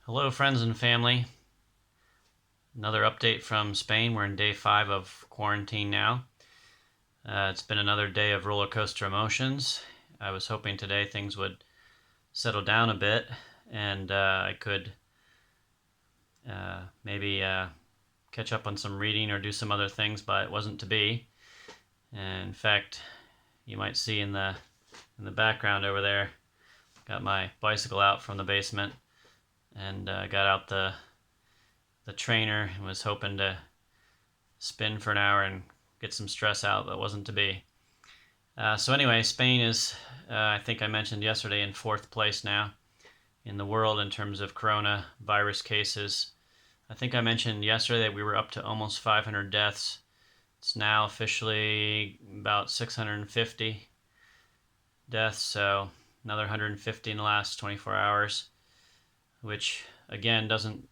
Hello, friends and family. Another update from Spain. We're in day 5 of quarantine now. It's been another day of roller coaster emotions. I was hoping today things would settle down a bit and I could maybe catch up on some reading or do some other things, but it wasn't to be. And in fact, you might see in the background over there, got my bicycle out from the basement and got out the trainer and was hoping to spin for an hour and get some stress out, but wasn't to be. So anyway, Spain is, I think I mentioned yesterday, in 4th place now in the world in terms of coronavirus cases. I think I mentioned yesterday that we were up to almost 500 deaths. It's now officially about 650 deaths, so another 150 in the last 24 hours, which again doesn't,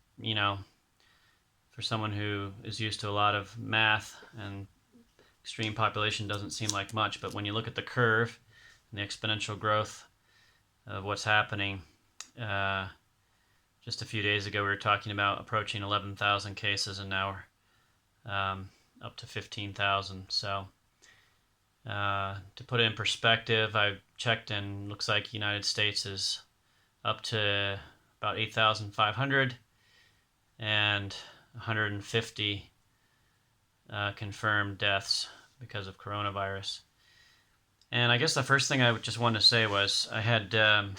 for someone who is used to a lot of math and extreme population, doesn't seem like much. But when you look at the curve and the exponential growth of what's happening, just a few days ago we were talking about approaching 11,000 cases, and now we're up to 15,000. So to put it in perspective, I checked and looks like the United States is up to about 8,500 and 150 confirmed deaths because of coronavirus. And I guess the first thing I just wanted to say was I had, had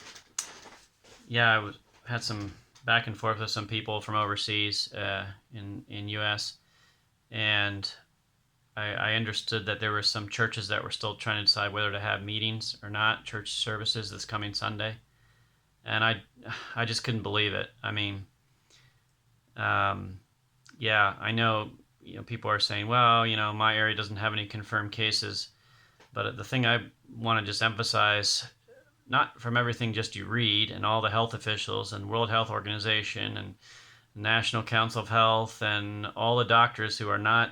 some back and forth with some people from overseas in U.S. and I understood that there were some churches that were still trying to decide whether to have meetings or not, church services this coming Sunday, and I just couldn't believe it. I mean, I know people are saying, well, my area doesn't have any confirmed cases, but the thing I want to just emphasize, not from everything just you read and all the health officials and World Health Organization and National Council of Health and all the doctors who are not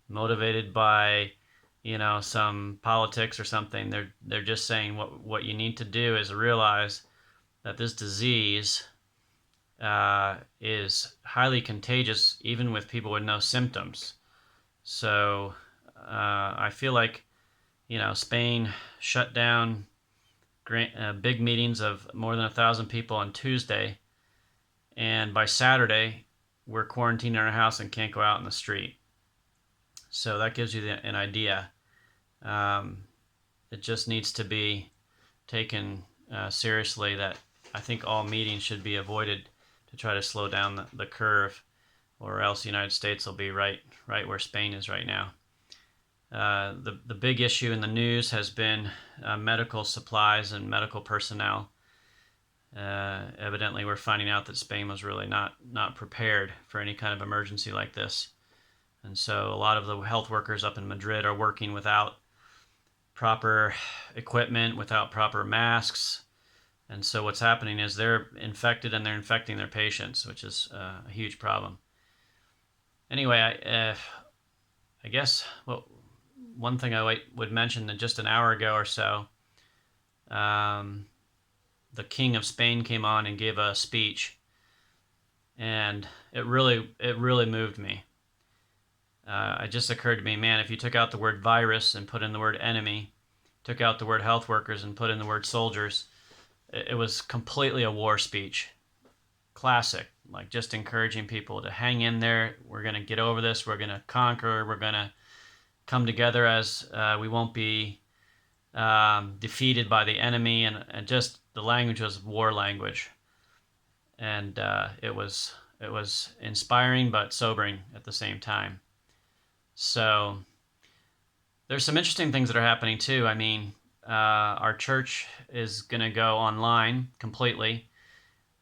motivated by some politics or something. They're just saying what you need to do is realize that this disease is highly contagious even with people with no symptoms. So I feel like Spain shut down big meetings of more than 1,000 people on Tuesday, and by Saturday we're quarantined in our house and can't go out in the street. So that gives you an idea. It just needs to be taken seriously that I think all meetings should be avoided to try to slow down the curve, or else the United States will be right where Spain is right now. The big issue in the news has been medical supplies and medical personnel. Evidently, we're finding out that Spain was really not prepared for any kind of emergency like this. And so a lot of the health workers up in Madrid are working without proper equipment, without proper masks. And so what's happening is they're infected and they're infecting their patients, which is a huge problem. Anyway, I guess one thing I would mention that just an hour ago or so, the King of Spain came on and gave a speech, and it really moved me. It just occurred to me, man, if you took out the word virus and put in the word enemy, took out the word health workers and put in the word soldiers, it was completely a war speech. Classic, like just encouraging people to hang in there. We're going to get over this. We're going to conquer. We're going to come together as we won't be defeated by the enemy. And just the language was war language. And it was inspiring but sobering at the same time. So there's some interesting things that are happening too. I mean, our church is going to go online completely.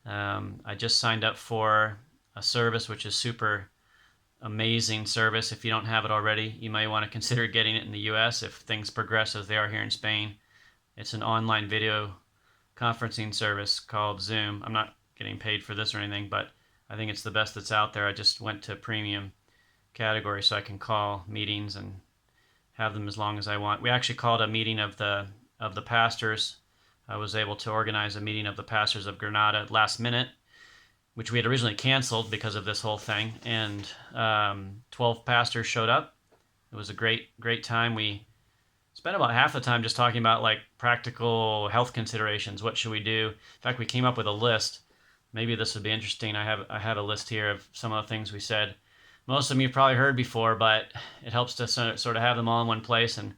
I just signed up for a service which is super amazing service. If you don't have it already, you may want to consider getting it in the US if things progress as they are here in Spain. It's an online video conferencing service called Zoom. I'm not getting paid for this or anything, but I think it's the best that's out there. I just went to premium category so I can call meetings and have them as long as I want. We actually called a meeting of the pastors. I was able to organize a meeting of the pastors of Granada last minute, which we had originally canceled because of this whole thing. And 12 pastors showed up. It was a great time. We spent about half the time just talking about like practical health considerations. What should we do? In fact, we came up with a list. Maybe this would be interesting. I have a list here of some of the things we said. Most of them you've probably heard before, but it helps to sort of have them all in one place. And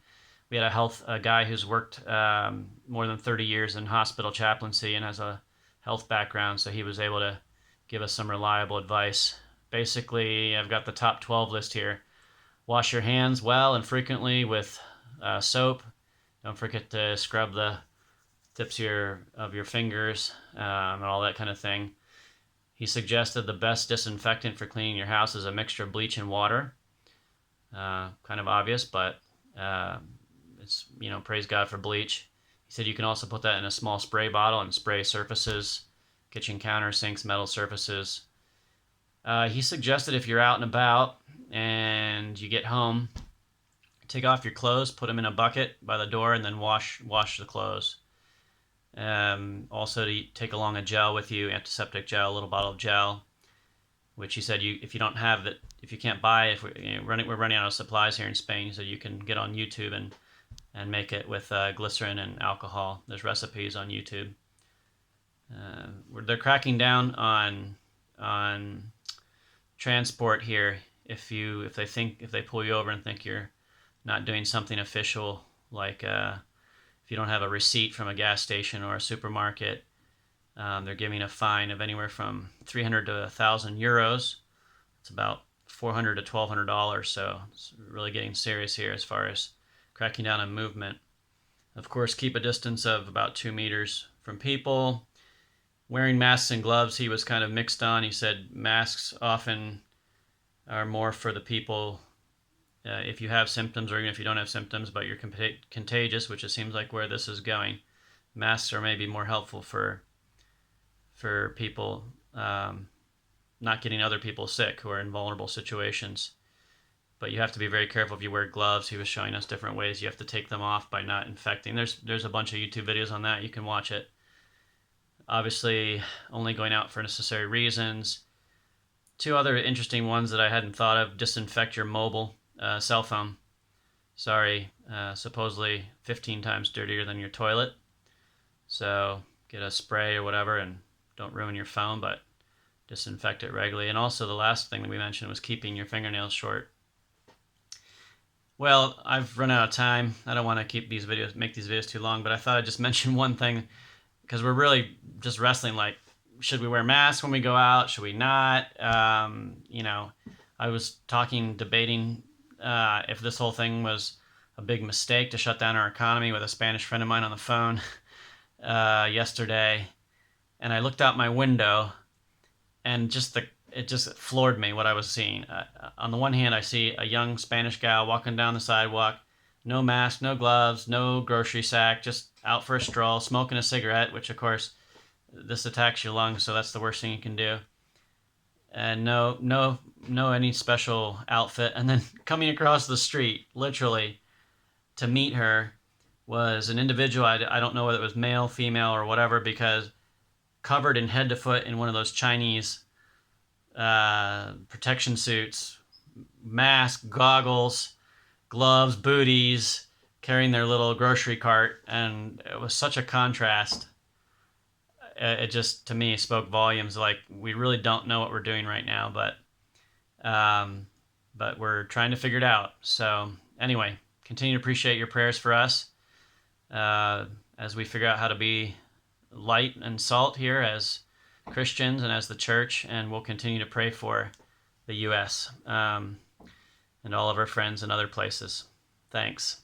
we had a guy who's worked more than 30 years in hospital chaplaincy and has a health background, so he was able to give us some reliable advice. Basically, I've got the top 12 list here. Wash your hands well and frequently with soap. Don't forget to scrub the tips of your fingers and all that kind of thing. He suggested the best disinfectant for cleaning your house is a mixture of bleach and water. Kind of obvious, but it's, praise God for bleach. He said you can also put that in a small spray bottle and spray surfaces, kitchen counter, sinks, metal surfaces. He suggested if you're out and about and you get home, take off your clothes, put them in a bucket by the door, and then wash the clothes. Also to take along a gel with you, antiseptic gel, a little bottle of gel, which he said if you don't have it, if you can't buy it, we're running out of supplies here in Spain, so you can get on YouTube and make it with glycerin and alcohol. There's recipes on YouTube. They're cracking down on transport here. If they pull you over and think you're not doing something official, like if you don't have a receipt from a gas station or a supermarket, they're giving a fine of anywhere from 300 to 1,000 euros. It's about $400 to $1,200. So it's really getting serious here as far as cracking down on movement. Of course, keep a distance of about 2 meters from people. Wearing masks and gloves, he was kind of mixed on. He said masks often are more for the people if you have symptoms, or even if you don't have symptoms, but you're contagious, which it seems like where this is going. Masks are maybe more helpful for people not getting other people sick who are in vulnerable situations. But you have to be very careful if you wear gloves. He was showing us different ways you have to take them off by not infecting. There's a bunch of YouTube videos on that. You can watch it. Obviously, only going out for necessary reasons. Two other interesting ones that I hadn't thought of: disinfect your mobile cell phone. Sorry, supposedly 15 times dirtier than your toilet. So get a spray or whatever and don't ruin your phone, but disinfect it regularly. And also the last thing that we mentioned was keeping your fingernails short. Well, I've run out of time. I don't want to make these videos too long, but I thought I'd just mention one thing, because we're really just wrestling, like, should we wear masks when we go out? Should we not? I was debating if this whole thing was a big mistake to shut down our economy with a Spanish friend of mine on the phone yesterday. And I looked out my window, and it just floored me what I was seeing. On the one hand, I see a young Spanish gal walking down the sidewalk, no mask, no gloves, no grocery sack, just out for a stroll, smoking a cigarette, which of course this attacks your lungs, so that's the worst thing you can do. And no any special outfit. And then coming across the street, literally, to meet her was an individual. I don't know whether it was male, female, or whatever, because covered in head to foot in one of those Chinese protection suits, mask, goggles, gloves, booties, carrying their little grocery cart, and it was such a contrast. It just, to me, spoke volumes. Like, we really don't know what we're doing right now, but we're trying to figure it out. So anyway, continue to appreciate your prayers for us as we figure out how to be light and salt here as Christians and as the church, and we'll continue to pray for the U.S. And all of our friends in other places. Thanks.